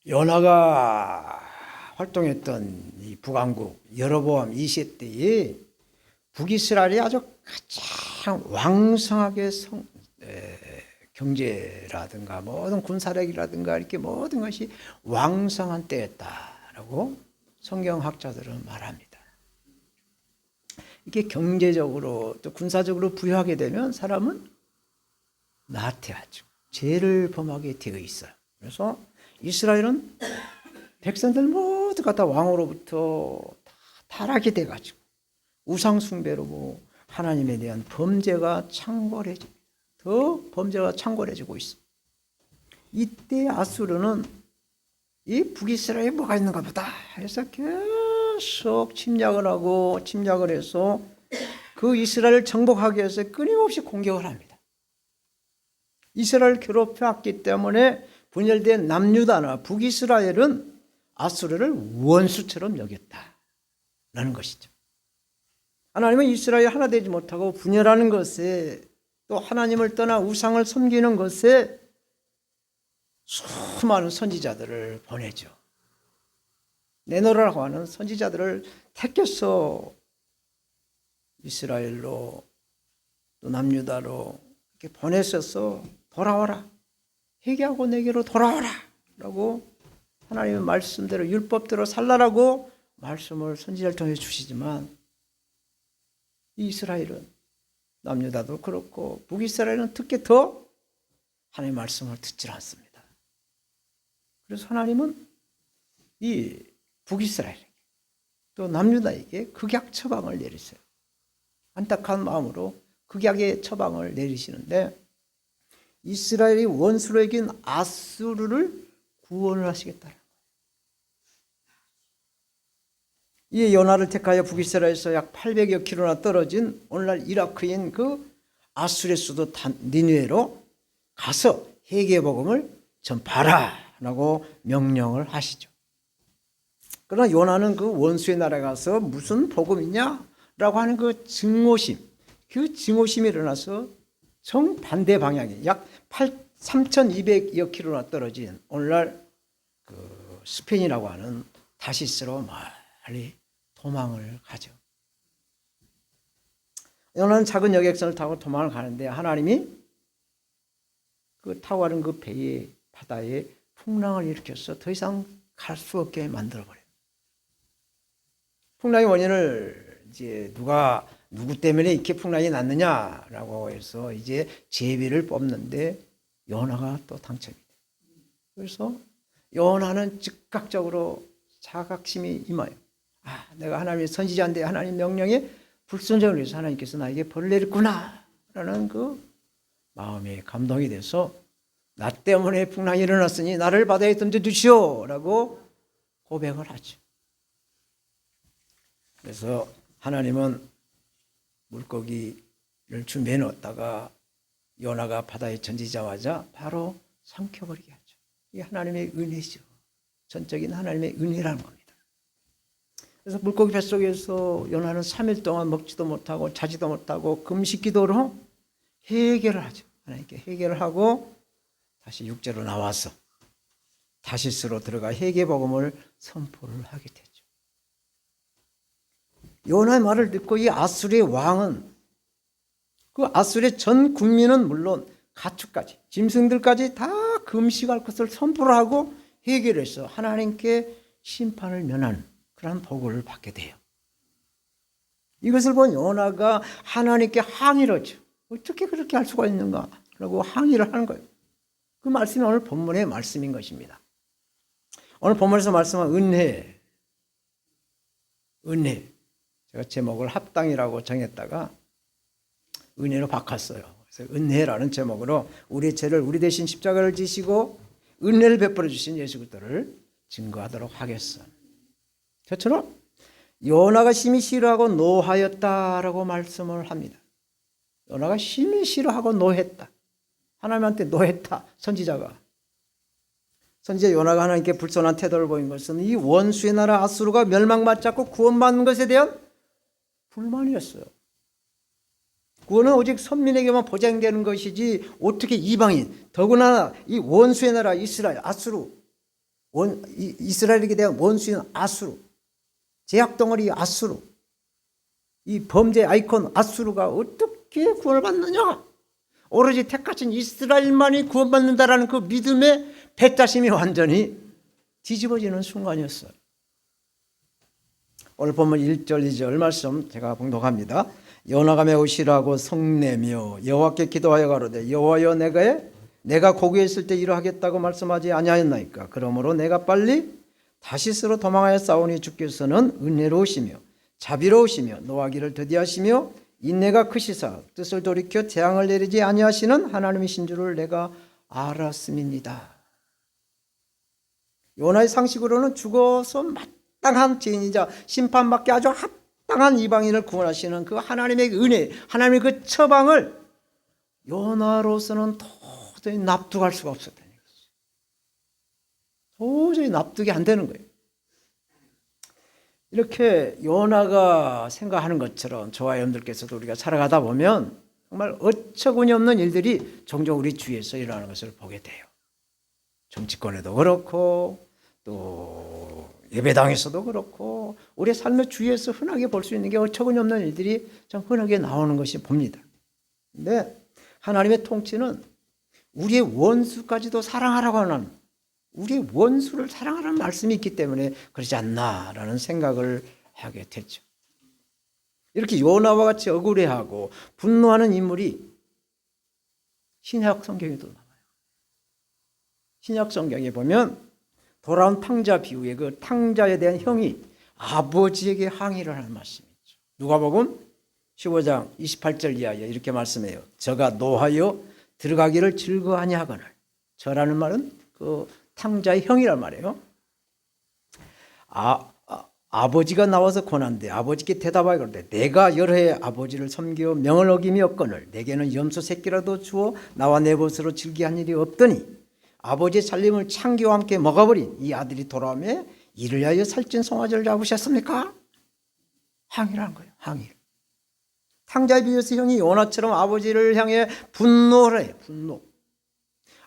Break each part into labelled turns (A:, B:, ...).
A: 요나가 활동했던 이 북왕국 여로보암 2세 때에 북이스라엘이 아주 가장 왕성하게 경제라든가 모든 군사력이라든가 이렇게 모든 것이 왕성한 때였다라고 성경학자들은 말합니다. 이렇게 경제적으로 또 군사적으로 부유하게 되면 사람은 나태하죠. 죄를 범하게 되어 있어요. 그래서 이스라엘은 백성들 모두가 다 왕으로부터 다 타락이 돼가지고 우상숭배로 하나님에 대한 범죄가 창궐해집니다. 더 범죄가 창궐해지고 있습니다. 이때 아수르는 이 북이스라엘에 뭐가 있는가 보다 해서 계속 침략을 해서 그 이스라엘을 정복하기 위해서 끊임없이 공격을 합니다. 이스라엘을 괴롭혀왔기 때문에 분열된 남유다나 북이스라엘은 아수르를 원수처럼 여겼다라는 것이죠. 하나님은 이스라엘 하나 되지 못하고 분열하는 것에 또 하나님을 떠나 우상을 섬기는 것에 수많은 선지자들을 보내죠. 내놓으라고 하는 선지자들을 택해서 이스라엘로 또 남유다로 이렇게 보내셔서 돌아와라. 회개하고 내게로 돌아와라. 라고 하나님의 말씀대로 율법대로 살라라고 말씀을 선지자를 통해 주시지만 이스라엘은 남유다도 그렇고 북이스라엘은 특히 더 하나님의 말씀을 듣지 않습니다. 그래서 하나님은 이 북이스라엘에게 또 남유다에게 극약 처방을 내리세요. 안타까운 마음으로 극약의 처방을 내리시는데 이스라엘이 원수로 이긴 아수르를 구원을 하시겠다는 거예요. 이 요나를 택하여 북이스라엘에서 약 800여 킬로나 떨어진 오늘날 이라크인 그 아수르의 수도 니느웨로 가서 회개 복음을 전파하라라고 명령을 하시죠. 그러나 요나는 그 원수의 나라에 가서 무슨 복음이냐라고 하는 그 증오심이 일어나서 정반대 방향이 약 3,200여 킬로나 떨어진 오늘날 그 스페인이라고 하는 다시스로 멀리 도망을 가죠. 요나는 작은 여객선을 타고 도망을 가는데 하나님이 그 타고 가는 그 배의 바다에 풍랑을 일으켜서 더 이상 갈 수 없게 만들어버려요. 풍랑의 원인을 이제 누구 때문에 이렇게 풍랑이 났느냐라고 해서 이제 제비를 뽑는데 요나가 또 당첨이 돼요. 그래서 요나는 즉각적으로 자각심이 임하여 내가 하나님의 선지자인데 하나님 명령에 불순종을 해서 하나님께서 나에게 벌을 내렸구나 라는 그 마음에 감동이 돼서 나 때문에 풍랑이 일어났으니 나를 바다에 던져주시오 라고 고백을 하죠. 그래서 하나님은 물고기를 준비해 놓았다가 요나가 바다에 던지자마자 바로 삼켜버리게 하죠. 이게 하나님의 은혜죠. 전적인 하나님의 은혜라는 겁니다. 그래서 물고기 뱃속에서 요나는 3일 동안 먹지도 못하고 자지도 못하고 금식기도로 회개를 하죠. 하나님께 회개를 하고 다시 육지로 나와서 다시스로 들어가 회개 복음을 선포를 하게 되죠. 요나의 말을 듣고 이 아수르의 왕은 그 아수르의 전 국민은 물론 가축까지 짐승들까지 다 금식할 것을 선포를 하고 회개를 해서 하나님께 심판을 면하는 그런 보고를 받게 돼요. 이것을 본 요나가 하나님께 항의를 하죠. 어떻게 그렇게 할 수가 있는가? 라고 항의를 하는 거예요. 그 말씀이 오늘 본문의 말씀인 것입니다. 오늘 본문에서 말씀한 은혜. 제가 제목을 합당이라고 정했다가 은혜로 바꿨어요. 그래서 은혜라는 제목으로 우리의 죄를 우리 대신 십자가를 지시고 은혜를 베풀어 주신 예수 그리스도를 증거하도록 하겠어. 저처럼 요나가 심히 싫어하고 노하였다라고 말씀을 합니다. 요나가 심히 싫어하고 노했다. 하나님한테 노했다. 선지자 요나가 하나님께 불손한 태도를 보인 것은 이 원수의 나라 아수르가 멸망받지 않고 구원받는 것에 대한 불만이었어요. 구원은 오직 선민에게만 보장되는 것이지 어떻게 이방인, 더구나 이 원수의 나라 이스라엘, 아수르 이스라엘에게 대한 원수인 아수르, 제약덩어리 아수르, 이 범죄 아이콘 아수르가 어떻게 구원을 받느냐? 오로지 택하신 이스라엘만이 구원받는다라는 그 믿음의 배타심이 완전히 뒤집어지는 순간이었어요. 오늘 본문 1절 2절 말씀 제가 봉독합니다. 요나가 매우 싫어하고 성내며 여호와께 기도하여 가로되 여호와여 내가 고기에 있을 때 이러하겠다고 말씀하지 아니하였나이까. 그러므로 내가 빨리 다시스로 도망하여 싸우니 주께서는 은혜로우시며 자비로우시며 노하기를 더디하시며 인내가 크시사 뜻을 돌이켜 재앙을 내리지 아니하시는 하나님이신 줄을 내가 알았음이니이다. 요나의 상식으로는 죽어서 마땅한 죄인이자 심판받기 아주 합당한 이방인을 구원하시는 그 하나님의 은혜, 하나님의 그 처방을 요나로서는 도저히 납득할 수가 없었다는 것이죠. 도저히 납득이 안 되는 거예요. 이렇게 요나가 생각하는 것처럼 저와 여러분들께서도 우리가 살아가다 보면 정말 어처구니 없는 일들이 종종 우리 주위에서 일어나는 것을 보게 돼요. 정치권에도 그렇고 또 예배당에서도 그렇고 우리 삶의 주위에서 흔하게 볼 수 있는 게 어처구니 없는 일들이 참 흔하게 나오는 것이 봅니다. 근데 하나님의 통치는 우리의 원수까지도 사랑하라고 하는, 우리의 원수를 사랑하라는 말씀이 있기 때문에 그러지 않나라는 생각을 하게 됐죠. 이렇게 요나와 같이 억울해하고 분노하는 인물이 신약 성경에도 나와요. 신약 성경에 보면 돌아온 탕자 비유의 그 탕자에 대한 형이 아버지에게 항의를 하는 말씀이 있죠. 누가복음 15장 28절 이하에 이렇게 말씀해요. 저가 노하여 들어가기를 즐거워하냐 하거늘. 저라는 말은 그 탕자의 형이란 말이에요. 아버지가 나와서 권한대 아버지께 대답하여 그러되 내가 여러 해 아버지를 섬겨 명을 어김이 없거늘 내게는 염소 새끼라도 주어 나와 내 벗으로 즐기한 일이 없더니 아버지의 살림을 창기와 함께 먹어버린 이 아들이 돌아오며 이를 위하여 살찐 송아지를 잡으셨습니까? 항의라는 거예요. 항의. 탕자의 비유에서 형이 요나처럼 아버지를 향해 분노를 해요. 분노.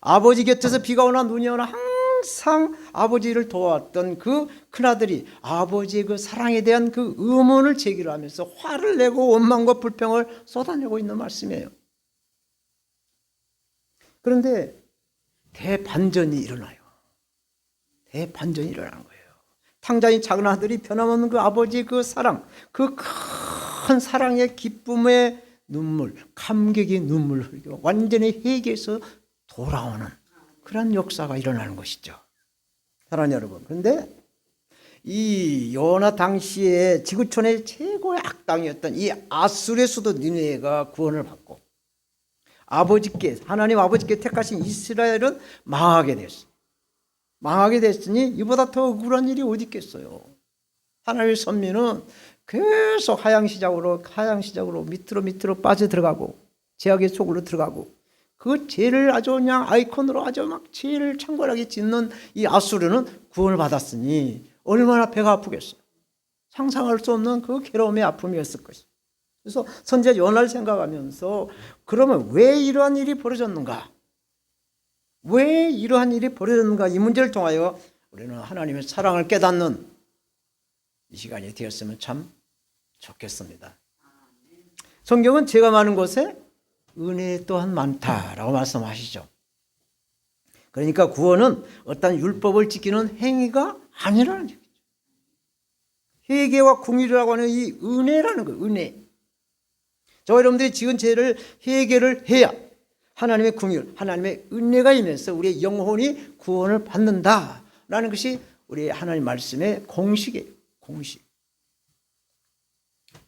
A: 아버지 곁에서 비가 오나 눈이 오나 항상 아버지를 도왔던 그 큰아들이 아버지의 그 사랑에 대한 그 의문을 제기를 하면서 화를 내고 원망과 불평을 쏟아내고 있는 말씀이에요. 그런데 대반전이 일어나요. 대반전이 일어나는 거예요. 탕자인 작은 아들이 변함없는 그 아버지의 그 사랑, 그 큰 사랑의 기쁨의 눈물, 감격의 눈물을 흘리고 완전히 회개해서 돌아오는 그런 역사가 일어나는 것이죠. 사랑하는 여러분, 그런데 이 요나 당시에 지구촌의 최고의 악당이었던 이 아수르의 수도 니느웨가 구원을 받고 하나님 아버지께 택하신 이스라엘은 망하게 됐어요. 망하게 됐으니 이보다 더 억울한 일이 어디 있겠어요. 하나님의 선민은 계속 하향시작으로 밑으로 빠져들어가고 죄악의 속으로 들어가고 그 죄를 아주 그냥 아이콘으로 아주 막 죄를 창궐하게 짓는 이 아수르는 구원을 받았으니 얼마나 배가 아프겠어요. 상상할 수 없는 그 괴로움의 아픔이었을 것이죠. 그래서 선지자 요나를 생각하면서 그러면 왜 이러한 일이 벌어졌는가? 왜 이러한 일이 벌어졌는가? 이 문제를 통하여 우리는 하나님의 사랑을 깨닫는 이 시간이 되었으면 참 좋겠습니다. 성경은 죄가 많은 곳에 은혜 또한 많다라고 말씀하시죠. 그러니까 구원은 어떤 율법을 지키는 행위가 아니라는 얘기죠. 회개와 궁일이라고 하는 이 은혜라는 거예요. 은혜. 저 여러분들이 지은 죄를 회개를 해야 하나님의 궁일, 하나님의 은혜가 임해서 우리의 영혼이 구원을 받는다라는 것이 우리 하나님 말씀의 공식이에요. 공식.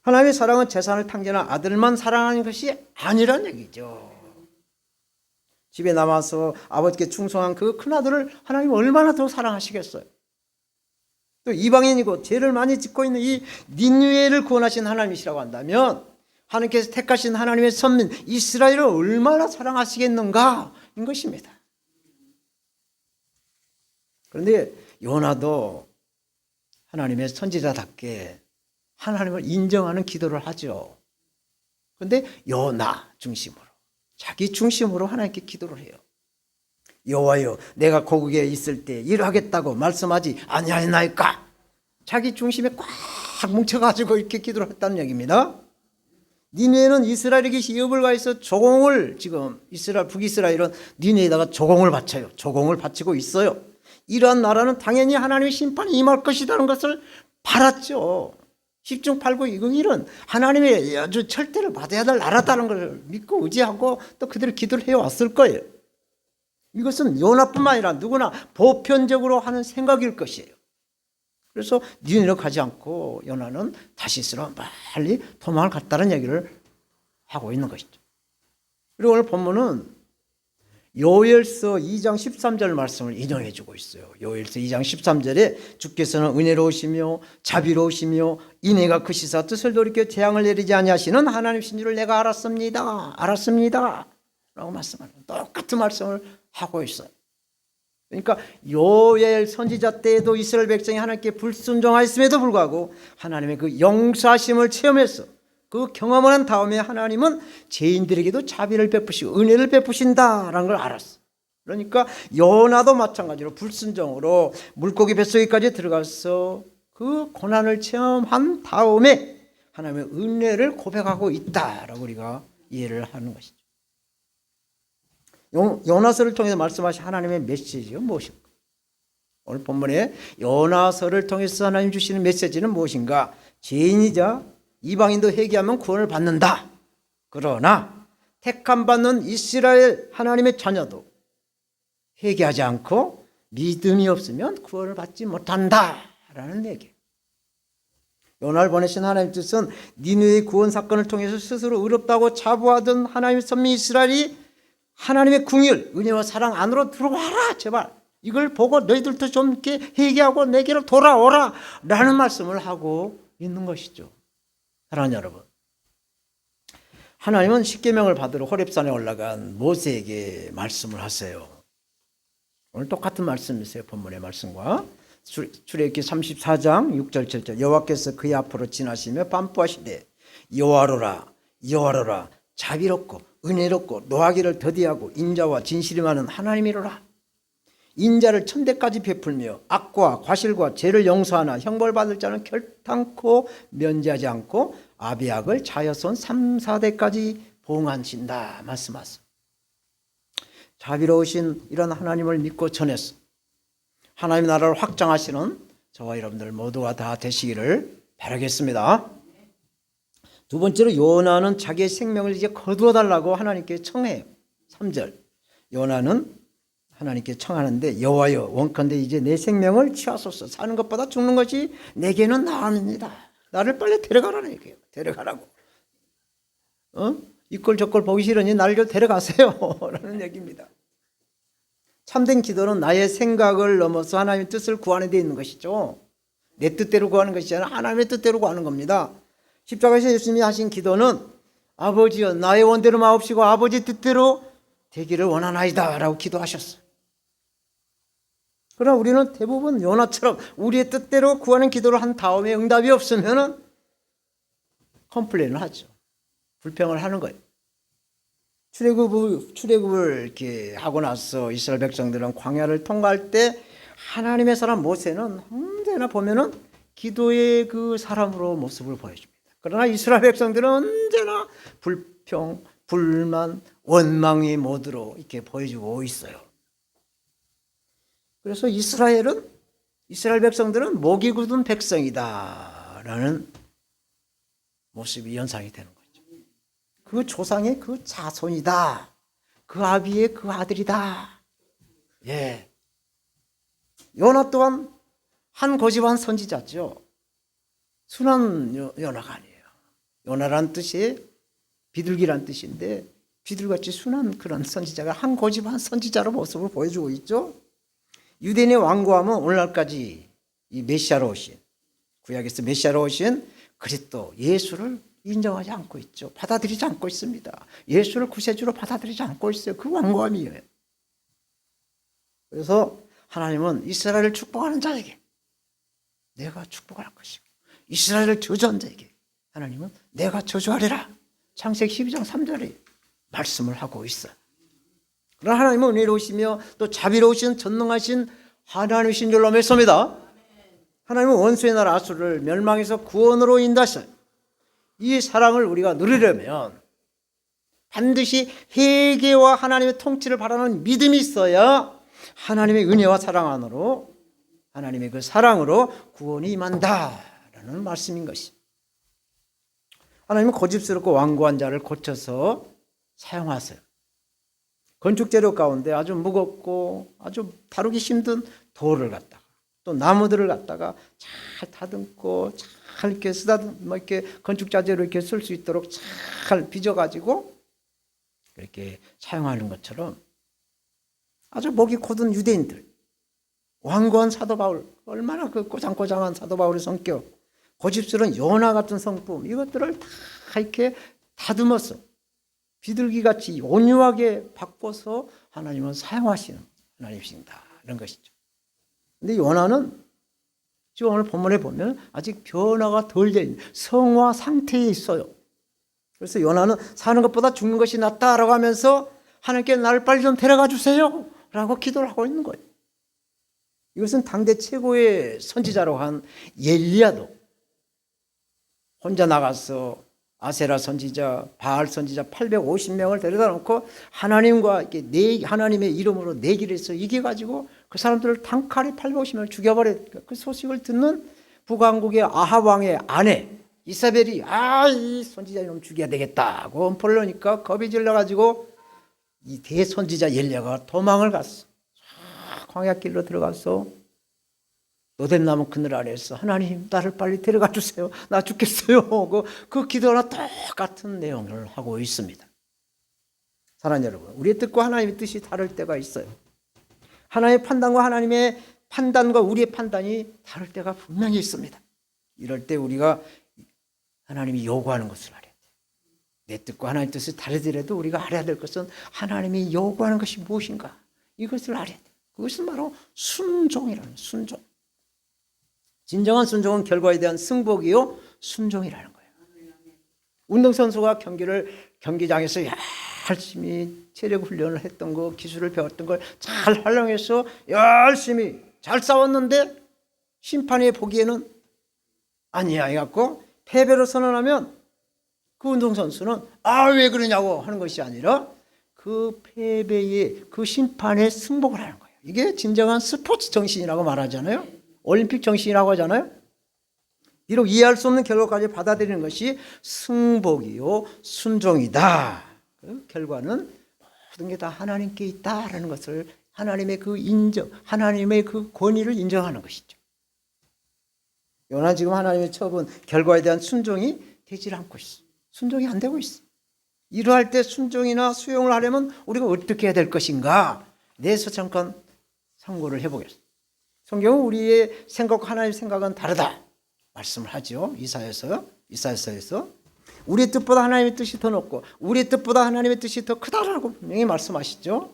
A: 하나님의 사랑은 재산을 탕자나 아들만 사랑하는 것이 아니란 얘기죠. 집에 남아서 아버지께 충성한 그 큰아들을 하나님 얼마나 더 사랑하시겠어요. 또 이방인이고 죄를 많이 짓고 있는 이 니느웨를 구원하신 하나님이시라고 한다면 하나님께서 택하신 하나님의 선민 이스라엘을 얼마나 사랑하시겠는가 인 것입니다. 그런데 요나도 하나님의 선지자답게 하나님을 인정하는 기도를 하죠. 그런데 요나 중심으로 자기 중심으로 하나님께 기도를 해요. 여호와여 내가 고국에 있을 때 일하겠다고 말씀하지 아니하였나이까. 자기 중심에 꽉 뭉쳐가지고 이렇게 기도를 했다는 얘기입니다. 니느웨는 이스라엘에게 시업을 가해서 조공을 지금 북이스라엘은 니느웨에다가 조공을 바쳐요. 조공을 바치고 있어요. 이러한 나라는 당연히 하나님의 심판이 임할 것이라는 것을 바랐죠. 10중 8구 이런 하나님의 아주 철대를 받아야 될 나라다는 걸 믿고 의지하고 또 그대로 기도를 해왔을 거예요. 이것은 요나뿐만 아니라 누구나 보편적으로 하는 생각일 것이에요. 그래서 니느웨로 가지 않고 요나는 다시스로 빨리 도망을 갔다는 얘기를 하고 있는 것이죠. 그리고 오늘 본문은 요엘서 2장 13절 말씀을 인용해 주고 있어요. 요엘서 2장 13절에 주께서는 은혜로우시며 자비로우시며 인애가 크시사 뜻을 돌이켜 재앙을 내리지 아니하시는 하나님이신 줄을 내가 알았습니다. 라고 말씀하는 똑같은 말씀을 하고 있어요. 그러니까 요엘 선지자 때에도 이스라엘 백성이 하나님께 불순종하였음에도 불구하고 하나님의 그 용서하심을 체험해서 그 경험을 한 다음에 하나님은 죄인들에게도 자비를 베푸시고 은혜를 베푸신다라는 걸 알았어. 그러니까 요나도 마찬가지로 불순종으로 물고기 뱃속에까지 들어가서 그 고난을 체험한 다음에 하나님의 은혜를 고백하고 있다라고 우리가 이해를 하는 것이죠. 요나서를 통해서 말씀하신 하나님의 메시지가 무엇인가? 오늘 본문에 요나서를 통해서 하나님 주시는 메시지는 무엇인가? 죄인이자 이방인도 회개하면 구원을 받는다. 그러나 택함 받는 이스라엘 하나님의 자녀도 회개하지 않고 믿음이 없으면 구원을 받지 못한다라는 얘기. 요나를 보내신 하나님 뜻은 니느웨의 구원 사건을 통해서 스스로 의롭다고 자부하던 하나님의 선민 이스라엘이 하나님의 궁율, 은혜와 사랑 안으로 들어와라 제발. 이걸 보고 너희들도 좀 이렇게 회개하고 내게로 돌아오라 라는 말씀을 하고 있는 것이죠. 사랑하는 여러분, 하나님은 십계명을 받으러 호렙산에 올라간 모세에게 말씀을 하세요. 오늘 똑같은 말씀이세요. 본문의 말씀과 출애굽기 34장 6절 7절 여호와께서 그의 앞으로 지나시며 반포하시되 여호와로라 여호와로라 자비롭고 은혜롭고 노하기를 더디하고 인자와 진실이 많은 하나님이로라. 인자를 천대까지 베풀며 악과 과실과 죄를 용서하나 형벌받을 자는 결탄코 면제하지 않고 아비악을 자여손 3, 4대까지 보응하신다 말씀하세요. 자비로우신 이런 하나님을 믿고 전해서 하나님의 나라를 확장하시는 저와 여러분들 모두가 다 되시기를 바라겠습니다. 두 번째로 요나는 자기의 생명을 이제 거두어 달라고 하나님께 청해요. 3절 요나는 하나님께 청하는데 여호와여 원컨대 이제 내 생명을 취하소서. 사는 것보다 죽는 것이 내게는 나옵니다. 나를 빨리 데려가라는 얘기예요. 데려가라고. 이꼴 저꼴 보기 싫으니 나를 좀 데려가세요 라는 얘기입니다. 참된 기도는 나의 생각을 넘어서 하나님의 뜻을 구하는 데 있는 것이죠. 내 뜻대로 구하는 것이 아니라 하나님의 뜻대로 구하는 겁니다. 십자가에서 예수님이 하신 기도는 아버지여 나의 원대로 마옵시고 아버지 뜻대로 되기를 원하나이다 라고 기도하셨어요. 그러나 우리는 대부분 요나처럼 우리의 뜻대로 구하는 기도를 한 다음에 응답이 없으면 컴플레인을 하죠. 불평을 하는 거예요. 출애굽을 이렇게 하고 나서 이스라엘 백성들은 광야를 통과할 때 하나님의 사람 모세는 언제나 보면은 기도의 그 사람으로 모습을 보여줍니다. 그러나 이스라엘 백성들은 언제나 불평, 불만, 원망의 모드로 이렇게 보여주고 있어요. 그래서 이스라엘 백성들은 목이 굳은 백성이다라는 모습이 연상이 되는 거죠. 그 조상의 그 자손이다. 그 아비의 그 아들이다. 예. 요나 또한 한 고집한 선지자죠. 순한 요나가 아니에요. 요나란 뜻이 비둘기란 뜻인데 비둘기같이 순한 그런 선지자가 한 고집한 선지자로 모습을 보여주고 있죠. 유대인의 완고함은 오늘날까지 이 메시아로 오신 구약에서 메시아로 오신 그리스도 예수를 인정하지 않고 있죠. 받아들이지 않고 있습니다. 예수를 구세주로 받아들이지 않고 있어요. 그 완고함이에요. 그래서 하나님은 이스라엘을 축복하는 자에게 내가 축복할 것이고 이스라엘을 저주한 자에게 하나님은 내가 저주하리라. 창세기 12장 3절에 말씀을 하고 있어요. 그러나 하나님은 은혜로우시며 또 자비로우신 전능하신 하나님이신 줄로 믿습니다. 하나님은 원수의 나라 아수를 멸망해서 구원으로 인도하셔요. 이 사랑을 우리가 누리려면 반드시 회개와 하나님의 통치를 바라는 믿음이 있어야 하나님의 은혜와 사랑 안으로, 하나님의 그 사랑으로 구원이 임한다라는 말씀인 것이. 하나님은 고집스럽고 완고한 자를 고쳐서 사용하세요. 건축재료 가운데 아주 무겁고 아주 다루기 힘든 돌을 갖다가 또 나무들을 갖다가 잘 다듬고 잘 이렇게 쓰다듬 이렇게 건축자재로 이렇게 쓸 수 있도록 잘 빚어가지고 이렇게 사용하는 것처럼 아주 목이 곧은 유대인들, 완고한 사도 바울, 얼마나 그 꼬장꼬장한 사도 바울의 성격, 고집스러운 요나 같은 성품, 이것들을 다 이렇게 다듬어서 비둘기같이 온유하게 바꿔서 하나님은 사용하시는 하나님이십니다. 이런 것이죠. 근데 요나는 지금 오늘 본문에 보면 아직 변화가 덜 돼 있는 성화 상태에 있어요. 그래서 요나는 사는 것보다 죽는 것이 낫다라고 하면서 하나님께 나를 빨리 좀 데려가 주세요 라고 기도를 하고 있는 거예요. 이것은 당대 최고의 선지자라고 한 엘리야도 혼자 나가서 아세라 선지자, 바알 선지자 850명을 데려다 놓고 하나님과 이렇게 하나님의 이름으로 내기를 해서 이겨가지고 그 사람들을 단칼에 850명을 죽여버렸다. 그 소식을 듣는 북왕국의 아합 왕의 아내 이사벨이 이 선지자 이놈 죽여야 되겠다고 엄포를 넣으니까 겁이 질러가지고 이 대선지자 엘리야가 도망을 갔어. 광야길로 들어가서 노뎀나무 그늘 아래에서 하나님 나를 빨리 데려가 주세요. 나 죽겠어요. 그 기도나 똑같은 내용을 하고 있습니다. 사랑하는 여러분, 우리의 뜻과 하나님의 뜻이 다를 때가 있어요. 하나님의 판단과 우리의 판단이 다를 때가 분명히 있습니다. 이럴 때 우리가 하나님이 요구하는 것을 알아야 돼요. 내 뜻과 하나님의 뜻이 다르더라도 우리가 알아야 될 것은 하나님이 요구하는 것이 무엇인가, 이것을 알아야 돼요. 그것은 바로 순종이라는 순종. 진정한 순종은 결과에 대한 승복이요 순종이라는 거예요. 운동선수가 경기장에서 열심히 체력 훈련을 했던 거, 기술을 배웠던 걸 잘 활용해서 열심히 잘 싸웠는데 심판이 보기에는 아니야 해갖고 패배로 선언하면 그 운동선수는 왜 그러냐고 하는 것이 아니라 그 패배의 그 심판에 승복을 하는 거예요. 이게 진정한 스포츠 정신이라고 말하잖아요. 올림픽 정신이라고 하잖아요. 비록 이해할 수 없는 결과까지 받아들이는 것이 승복이요 순종이다. 그 결과는 모든 게 다 하나님께 있다라는 것을, 하나님의 그 인정, 하나님의 그 권위를 인정하는 것이죠. 요나 지금 하나님의 처분 결과에 대한 순종이 되질 않고 있어. 순종이 안 되고 있어. 이러할 때 순종이나 수용을 하려면 우리가 어떻게 해야 될 것인가? 내서 잠깐 참고를 해보겠습니다. 성경은 우리의 생각과 하나님의 생각은 다르다 말씀을 하죠. 이사야서에서 우리의 뜻보다 하나님의 뜻이 더 높고 우리의 뜻보다 하나님의 뜻이 더 크다라고 분명히 말씀하시죠.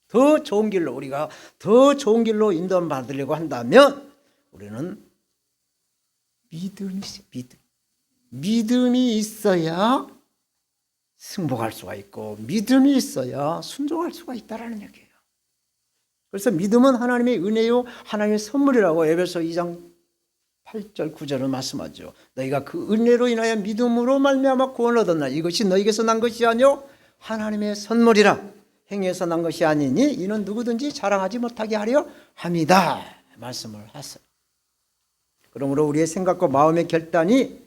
A: 더 좋은 길로, 우리가 더 좋은 길로 인도받으려고 한다면 우리는 믿음이 있어야 승복할 수가 있고 믿음이 있어야 순종할 수가 있다라는 얘기예요. 그래서 믿음은 하나님의 은혜요 하나님의 선물이라고 에베소 2장 8절 9절은 말씀하죠. 너희가 그 은혜로 인하여 믿음으로 말미암아 구원을 얻었나 이것이 너희에게서 난 것이 아니요 하나님의 선물이라 행위에서 난 것이 아니니 이는 누구든지 자랑하지 못하게 하려 함이다 말씀을 하세요. 그러므로 우리의 생각과 마음의 결단이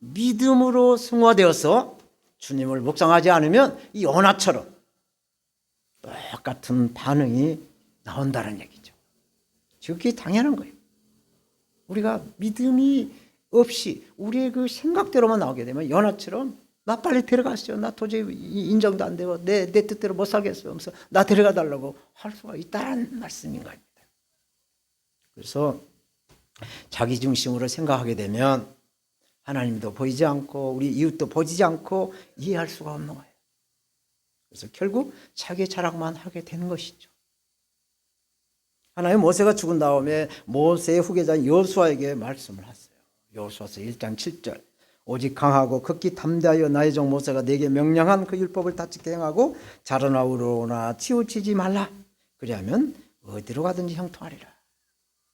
A: 믿음으로 승화되어서 주님을 묵상하지 않으면 이 요나처럼 똑같은 반응이 나온다는 얘기죠. 그게 당연한 거예요. 우리가 믿음이 없이 우리의 그 생각대로만 나오게 되면 요나처럼 나 빨리 데려가시죠. 나 도저히 인정도 안 되고 내 뜻대로 못 살겠어요. 하면서 나 데려가 달라고 할 수가 있다는 말씀인 겁니다. 그래서 자기 중심으로 생각하게 되면 하나님도 보이지 않고 우리 이웃도 보이지 않고 이해할 수가 없는 거예요. 그래서 결국 자기의 자랑만 하게 되는 것이죠. 하나님 모세가 죽은 다음에 모세의 후계자인 여호수아에게 말씀을 하세요. 여호수아서 1장 7절 오직 강하고 극히 담대하여 나의 종 모세가 내게 명령한 그 율법을 다지게 행하고 자로나 우로나 치우치지 말라. 그리하면 어디로 가든지 형통하리라.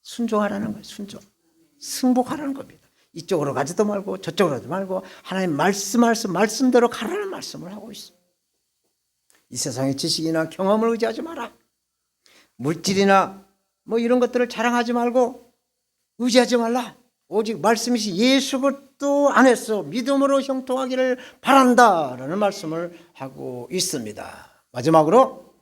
A: 순종하라는 거예요. 순종. 승복하라는 겁니다. 이쪽으로 가지도 말고 저쪽으로 가지 말고 하나님 말씀대로 가라는 말씀을 하고 있어요. 이 세상의 지식이나 경험을 의지하지 마라. 물질이나 뭐 이런 것들을 자랑하지 말고 의지하지 말라. 오직 말씀이시 예수 그리스도 안에서 믿음으로 형통하기를 바란다라는 말씀을 하고 있습니다. 마지막으로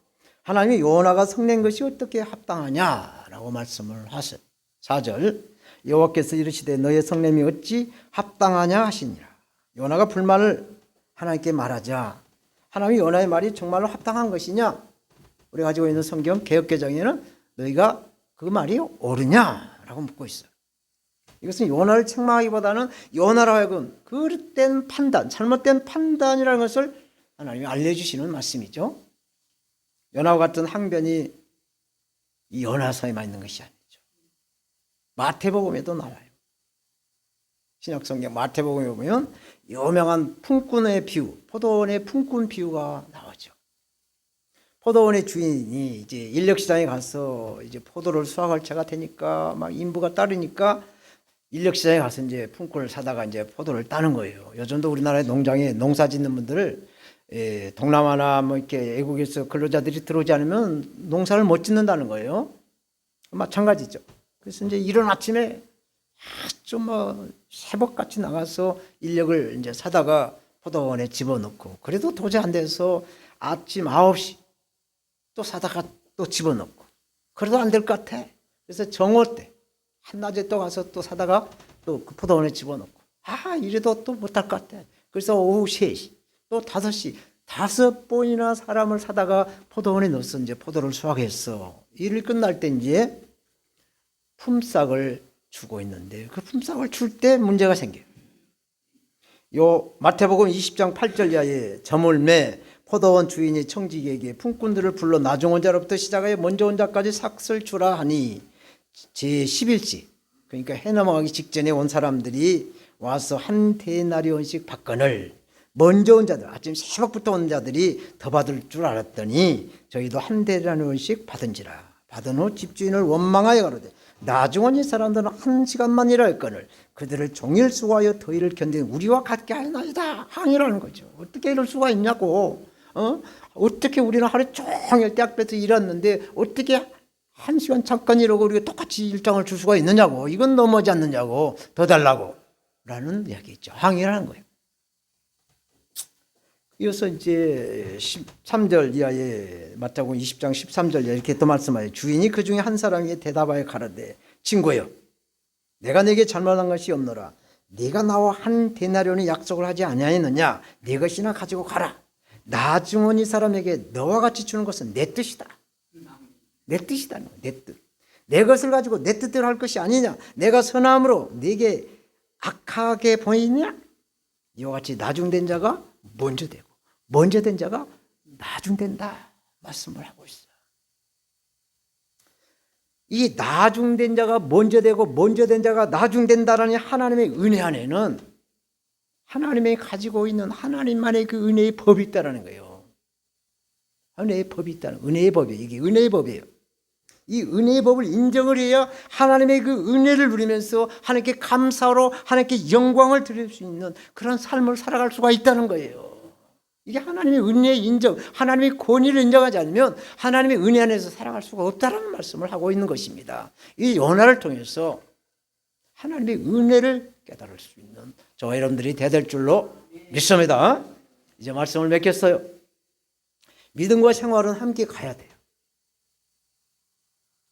A: 하나님이 요나가 성낸 것이 어떻게 합당하냐라고 말씀을 하세요. 4절 여호와께서 이르시되 너의 성냄이 어찌 합당하냐 하시니라. 요나가 불만을 하나님께 말하자 하나님이 요나의 말이 정말로 합당한 것이냐? 우리가 가지고 있는 성경 개역개정에는 너희가 그 말이 옳으냐라고 묻고 있어요. 이것은 요나를 책망하기보다는 요나로 하여금 그릇된 판단, 잘못된 판단이라는 것을 하나님이 알려주시는 말씀이죠. 요나와 같은 항변이 이 요나서에만 있는 것이 아니죠. 마태복음에도 나와요. 신약성경 마태복음에 보면 유명한 품꾼의 비유, 포도원의 품꾼 비유가 나오죠. 포도원의 주인이 이제 인력시장에 가서 이제 포도를 수확할 때가 되니까 막 인부가 따르니까 인력시장에 가서 이제 품꾼을 사다가 이제 포도를 따는 거예요. 요즘도 우리나라의 농장에 농사 짓는 분들을 동남아나 뭐 이렇게 외국에서 근로자들이 들어오지 않으면 농사를 못 짓는다는 거예요. 마찬가지죠. 그래서 이제 이른 아침에 아주 뭐 새벽같이 나가서 인력을 이제 사다가 포도원에 집어넣고 그래도 도저히 안 돼서 아침 9시 또 사다가 또 집어넣고 그래도 안 될 것 같아. 그래서 정오 때 한낮에 또 가서 또 사다가 또 그 포도원에 집어넣고 이래도 또 못할 것 같아. 그래서 오후 3시 또 5시 5번이나 사람을 사다가 포도원에 넣어서 이제 포도를 수확했어. 일이 끝날 때 이제 품삯을 주고 있는데 그 품삯을 줄 때 문제가 생겨요. 요 마태복음 20장 8절 이하에 저물매 포도원 주인이 청지기에게 품꾼들을 불러 나중 온 자로부터 시작하여 먼저 온 자까지 삭슬 주라 하니 제11시 그러니까 해 넘어가기 직전에 온 사람들이 와서 한 데나리온씩 받거늘 먼저 온 자들 아침 새벽부터 온 자들이 더 받을 줄 알았더니 저희도 한 데나리온씩 받은지라. 받은 후 집주인을 원망하여 가로되 나중 온 이 사람들은 1시간만 일하였거늘 그들을 종일 수고하여 더위를 견디는 우리와 같게 하였나이다. 항의라는 거죠. 어떻게 이럴 수가 있냐고. 어떻게 우리는 하루 종일 대학교에서 일했는데 어떻게 1시간 잠깐 이러고 우리가 똑같이 일정을 줄 수가 있느냐고. 이건 너무하지 않느냐고. 더 달라고 라는 이야기죠. 항의라는 거예요. 이어서 이제 13절 이하에 마태복음 20장 13절 이렇게 또 말씀하여 주인이 그 중에 한 사람에게 대답하여 가로되 친구여 내가 네게 잘못한 것이 없노라. 네가 나와 한 데나리온의 약속을 하지 아니하였느냐. 네 것이나 가지고 가라. 나중 온 이 사람에게 너와 같이 주는 것은 내 뜻이다. 내 뜻이다. 내 뜻. 내 것을 가지고 내 뜻대로 할 것이 아니냐. 내가 선함으로 네게 악하게 보이냐. 이와 같이 나중된 자가 먼저 되고 먼저 된 자가 나중된다 말씀을 하고 있어요. 이 나중된 자가 먼저 되고 먼저 된 자가 나중된다라는 하나님의 은혜 안에는 하나님이 가지고 있는 하나님만의 그 은혜의 법이 있다는 거예요. 은혜의 법이 있다는 은혜의 법이에요. 이게 은혜의 법이에요. 이 은혜의 법을 인정을 해야 하나님의 그 은혜를 누리면서 하나님께 감사로 하나님께 영광을 드릴 수 있는 그런 삶을 살아갈 수가 있다는 거예요. 이게 하나님의 은혜의 인정, 하나님의 권위를 인정하지 않으면 하나님의 은혜 안에서 살아갈 수가 없다는 말씀을 하고 있는 것입니다. 이 요나를 통해서 하나님의 은혜를 깨달을 수 있는 저와 여러분들이 되될 줄로 믿습니다. 이제 말씀을 맺겠어요. 믿음과 생활은 함께 가야 돼요.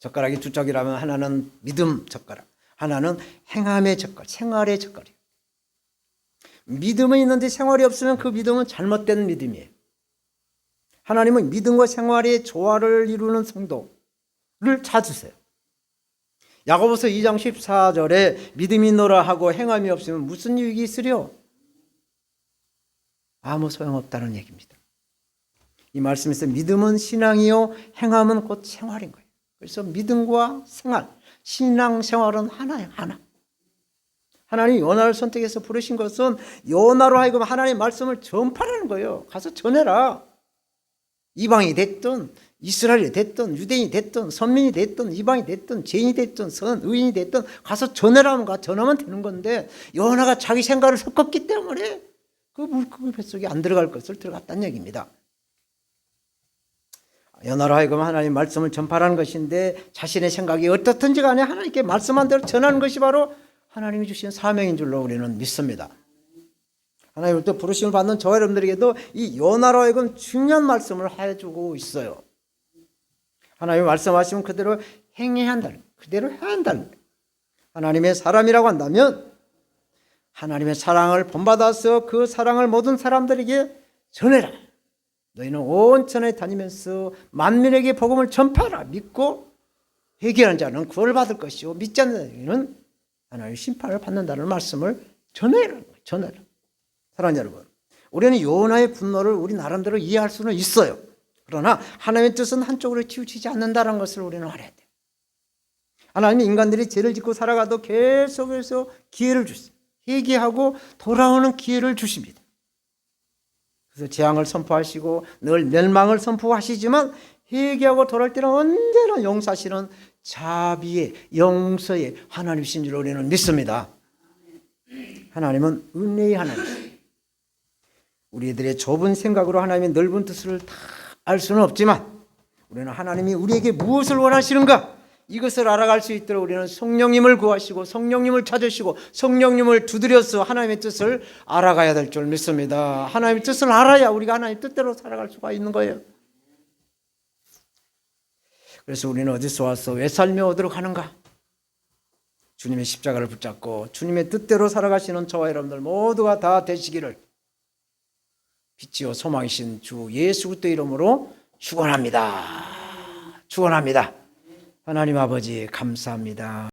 A: 젓가락이 두 짝이라면 하나는 믿음 젓가락, 하나는 행함의 젓가락, 생활의 젓가락이에요. 믿음은 있는데 생활이 없으면 그 믿음은 잘못된 믿음이에요. 하나님은 믿음과 생활의 조화를 이루는 성도를 찾으세요. 야고보서 2장 14절에 믿음이 있노라 하고 행함이 없으면 무슨 유익이 있으려? 아무 소용없다는 얘기입니다. 이 말씀에서 믿음은 신앙이요 행함은 곧 생활인 거예요. 그래서 믿음과 생활, 신앙생활은 하나예요. 하나. 하나님이 요나를 선택해서 부르신 것은 요나로 하여금 하나님의 말씀을 전파하는 거예요. 가서 전해라. 이방이 됐든 이스라엘이 됐든 유대인이 됐든 선민이 됐든 이방이 됐든 죄인이 됐든 의인이 됐든 가서 전해라면 전하면 되는 건데, 요나가 자기 생각을 섞었기 때문에 그 물고기 뱃속에 안 들어갈 것을 들어갔다는 얘기입니다. 요나로 하여금 하나님의 말씀을 전파하는 것인데, 자신의 생각이 어떻든지 간에 하나님께 말씀한 대로 전하는 것이 바로 하나님이 주신 사명인 줄로 우리는 믿습니다. 하나님으로부터 부르심을 받는 저와 여러분들에게도 이 요나로 하여금 중요한 말씀을 해주고 있어요. 하나님이 말씀하시면 그대로 행해야 한다는, 그대로 해야 한다는, 하나님의 사람이라고 한다면 하나님의 사랑을 본받아서 그 사랑을 모든 사람들에게 전해라. 너희는 온 천하에 다니면서 만민에게 복음을 전파하라. 믿고 회개하는 자는 구원을 받을 것이요 믿지 않는 자는 하나님의 심판을 받는다는 말씀을 전해라. 전해라. 사랑하는 여러분, 우리는 요나의 분노를 우리 나름대로 이해할 수는 있어요. 그러나 하나님의 뜻은 한쪽으로 치우치지 않는다는 것을 우리는 알아야 돼요. 하나님이 인간들이 죄를 짓고 살아가도 계속해서 기회를 주세요. 회개하고 돌아오는 기회를 주십니다. 그래서 재앙을 선포하시고 늘 멸망을 선포하시지만 회개하고 돌아올 때는 언제나 용서하시는 자비의 용서의 하나님이신 줄 우리는 믿습니다. 하나님은 은혜의 하나님. 우리들의 좁은 생각으로 하나님의 넓은 뜻을 다 알 수는 없지만 우리는 하나님이 우리에게 무엇을 원하시는가, 이것을 알아갈 수 있도록 우리는 성령님을 구하시고 성령님을 찾으시고 성령님을 두드려서 하나님의 뜻을 알아가야 될 줄 믿습니다. 하나님의 뜻을 알아야 우리가 하나님의 뜻대로 살아갈 수가 있는 거예요. 그래서 우리는 어디서 와서 왜 살며 어디로 가는가? 주님의 십자가를 붙잡고 주님의 뜻대로 살아가시는 저와 여러분들 모두가 다 되시기를 빛이요 소망이신 주 예수 그리스도의 이름으로 축원합니다. 축원합니다. 하나님 아버지 감사합니다.